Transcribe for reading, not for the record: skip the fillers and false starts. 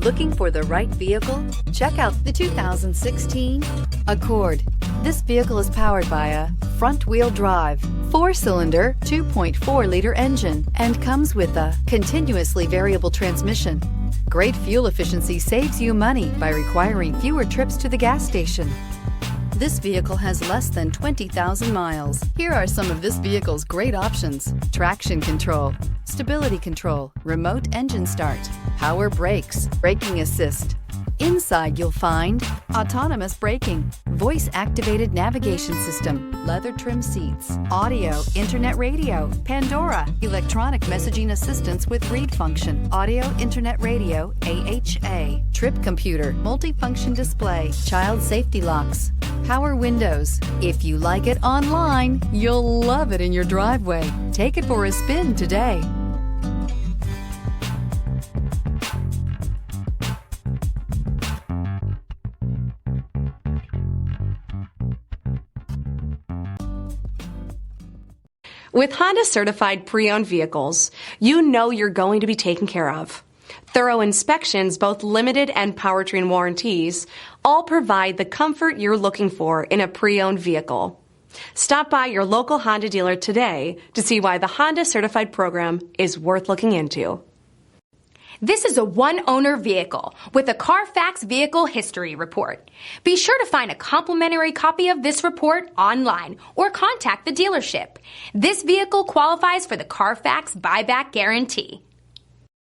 Looking for the right vehicle? Check out the 2016 Accord. This vehicle is powered by a front-wheel drive, 4-cylinder, 2.4-liter engine, and comes with a continuously variable transmission. Great fuel efficiency saves you money by requiring fewer trips to the gas station. This vehicle has less than 20,000 miles. Here are some of this vehicle's great options: traction control, stability control, remote engine start, power brakes, braking assist. Inside you'll find autonomous braking, voice-activated navigation system, leather trim seats, audio, internet radio, Pandora, electronic messaging assistance with read function, audio, internet radio, AHA, trip computer, multifunction display, child safety locks, power windows. If you like it online, you'll love it in your driveway. Take it for a spin today. With Honda certified pre-owned vehicles, you know you're going to be taken care of. Thorough inspections, both limited and powertrain warranties, all provide the comfort you're looking for in a pre-owned vehicle. Stop by your local Honda dealer today to see why the Honda certified program is worth looking into. This is a one-owner vehicle with a Carfax Vehicle History Report. Be sure to find a complimentary copy of this report online or contact the dealership. This vehicle qualifies for the Carfax Buyback Guarantee.